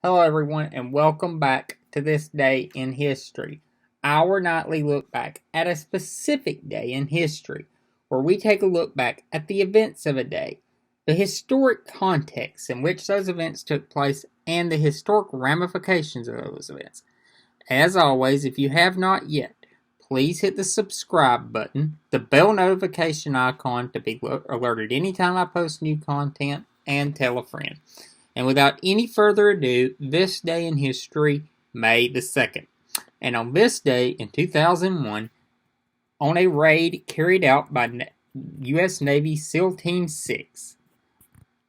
Hello, everyone, and welcome back to This Day in History, our nightly look back at a specific day in history, where we take a look back at the events of a day, the historic context in which those events took place, and the historic ramifications of those events. As always, if you have not yet, please hit the subscribe button, the bell notification icon to be alerted anytime I post new content, and tell a friend. And without any further ado, this day in history, May the 2nd. And on this day in 2001, on a raid carried out by U.S. Navy SEAL Team 6,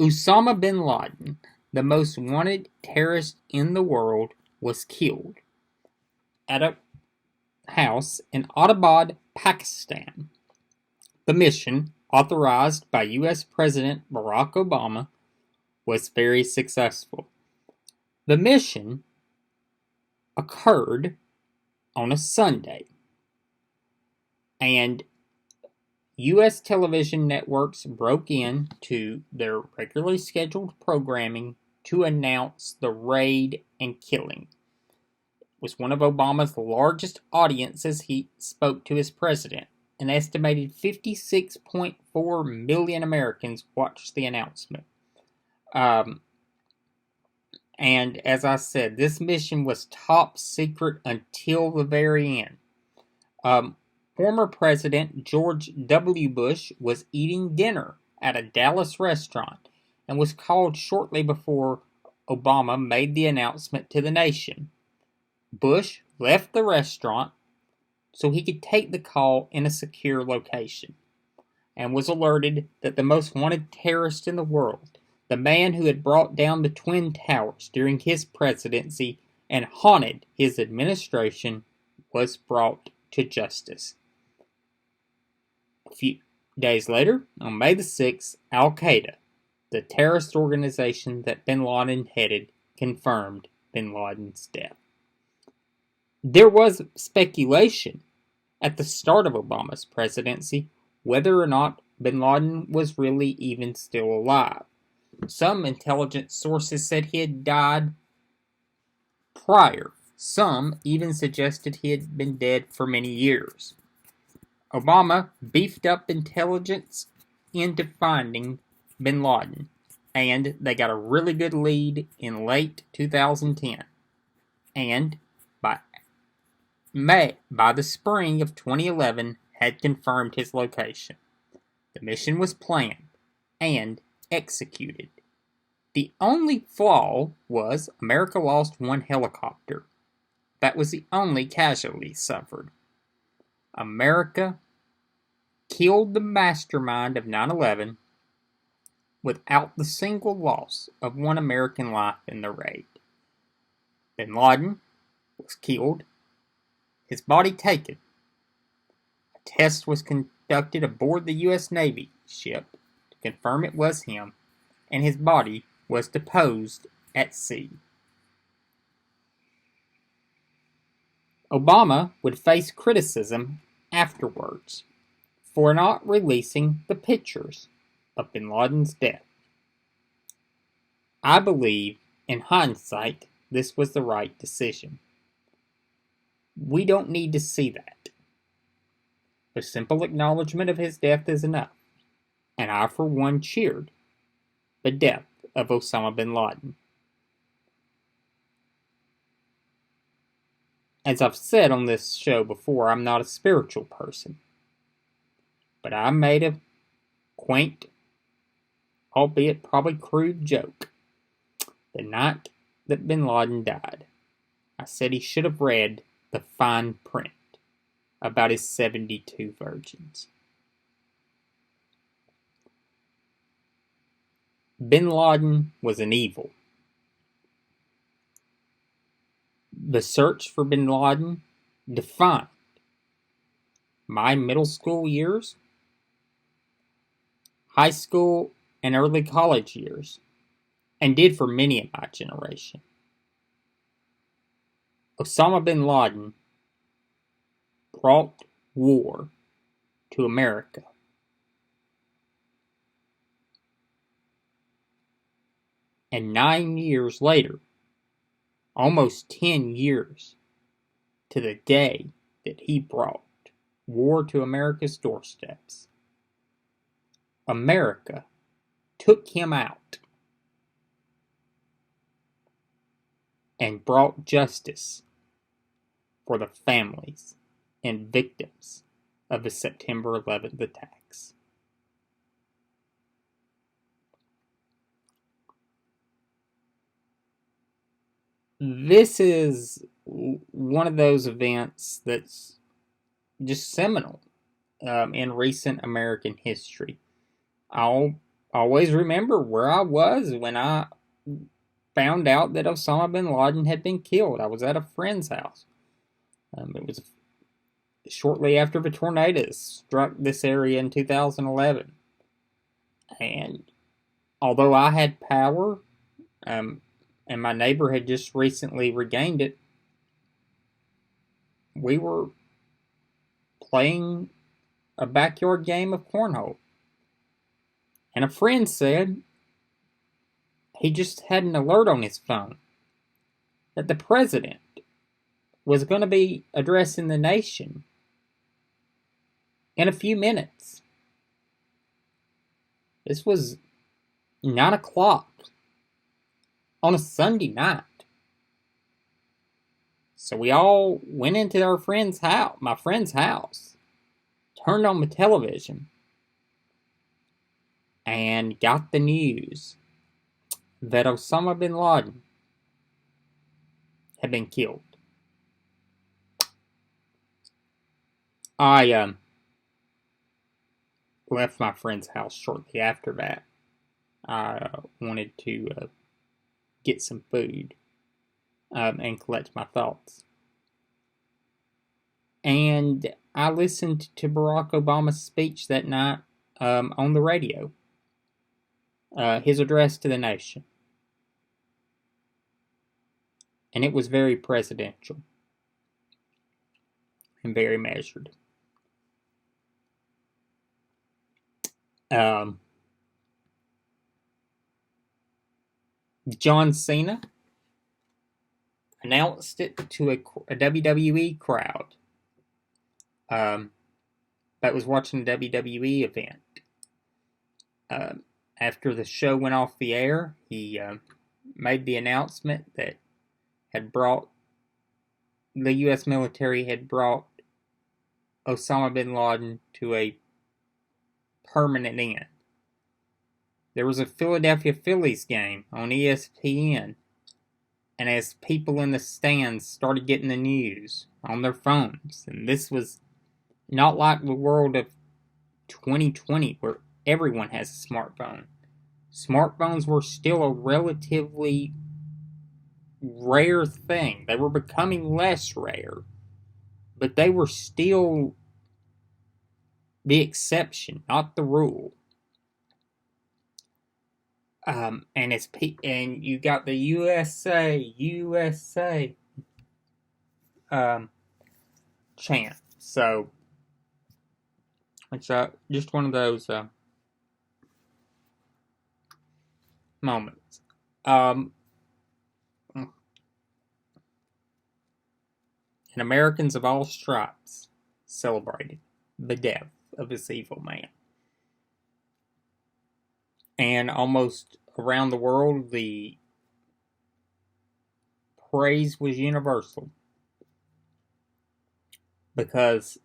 Osama bin Laden, the most wanted terrorist in the world, was killed at a house in Abbottabad, Pakistan. The mission, authorized by U.S. President Barack Obama, was very successful. The mission occurred on a Sunday, and U.S. television networks broke into their regularly scheduled programming to announce the raid and killing. It was one of Obama's largest audiences. He spoke to his president. An estimated 56.4 million Americans watched the announcement. And as I said, this mission was top secret until the very end. Former President George W. Bush was eating dinner at a Dallas restaurant and was called shortly before Obama made the announcement to the nation. Bush left the restaurant so he could take the call in a secure location and was alerted that the most wanted terrorist in the world, the man who had brought down the Twin Towers during his presidency and haunted his administration, was brought to justice. A few days later, on May the 6th, Al-Qaeda, the terrorist organization that bin Laden headed, confirmed bin Laden's death. There was speculation at the start of Obama's presidency whether or not bin Laden was really even still alive. Some intelligence sources said he had died prior. Some even suggested he had been dead for many years. Obama beefed up intelligence into finding bin Laden, and they got a really good lead in late 2010. And by the spring of 2011, had confirmed his location. The mission was planned and executed. The only flaw was America lost one helicopter. That was the only casualty suffered. America killed the mastermind of 9/11 without the single loss of one American life in the raid. Bin Laden was killed, his body taken. A test was conducted aboard the U.S. Navy ship to confirm it was him, and his body was deposed at sea. Obama would face criticism afterwards for not releasing the pictures of bin Laden's death. I believe, in hindsight, this was the right decision. We don't need to see that. The simple acknowledgement of his death is enough, and I, for one, cheered the death of Osama bin Laden. As I've said on this show before, I'm not a spiritual person, but I made a quaint, albeit probably crude joke the night that bin Laden died. I said he should have read the fine print about his 72 virgins. Bin Laden was an evil. The search for bin Laden defined my middle school years, high school, and early college years, and did for many of my generation. Osama bin Laden brought war to America. And 9 years later, almost 10 years to the day that he brought war to America's doorsteps. America took him out and brought justice for the families and victims of the September 11th attacks. This is one of those events that's just seminal in recent American history. I'll always remember where I was when I found out that Osama bin Laden had been killed. I was at a friend's house. It was shortly after the tornadoes struck this area in 2011. And although I had power, and my neighbor had just recently regained it, we were playing a backyard game of cornhole. And a friend said he just had an alert on his phone that the president was going to be addressing the nation in a few minutes. This was 9 o'clock on a Sunday night. So we all went into our friend's house, my friend's house, turned on the television, and got the news that Osama bin Laden had been killed. I left my friend's house shortly after that. I wanted to get some food and collect my thoughts. And I listened to Barack Obama's speech that night on the radio, his address to the nation. And it was very presidential and very measured. John Cena announced it to a WWE crowd that was watching a WWE event. After the show went off the air, he made the announcement that the U.S. military had brought Osama bin Laden to a permanent end. There was a Philadelphia Phillies game on ESPN, and as people in the stands started getting the news on their phones, and this was not like the world of 2020 where everyone has a smartphone. Smartphones were still a relatively rare thing. They were becoming less rare, but they were still the exception, not the rule. And you got the USA chant. So it's just one of those moments. And Americans of all stripes celebrated the death of this evil man. And almost around the world, the praise was universal. Because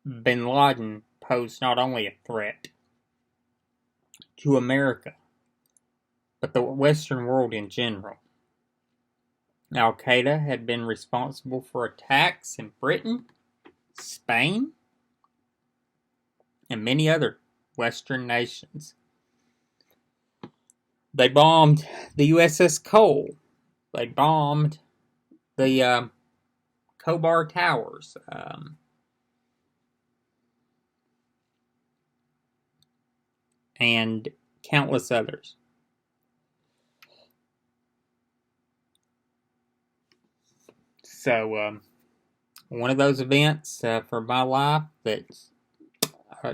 bin Laden posed not only a threat to America, but the Western world in general. Al-Qaeda had been responsible for attacks in Britain, Spain, and many other Western nations. They bombed the USS Cole. They bombed the Khobar Towers. And countless others. So, one of those events for my life that's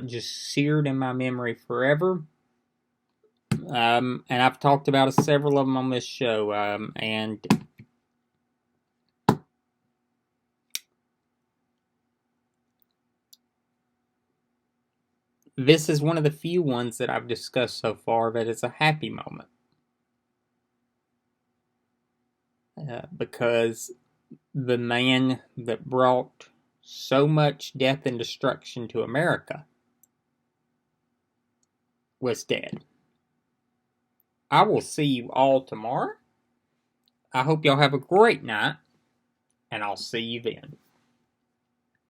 just seared in my memory forever. And I've talked about several of them on this show. And This is one of the few ones that I've discussed so far that is a happy moment. Because the man that brought so much death and destruction to America was dead. I will see you all tomorrow. I hope y'all have a great night, and I'll see you then.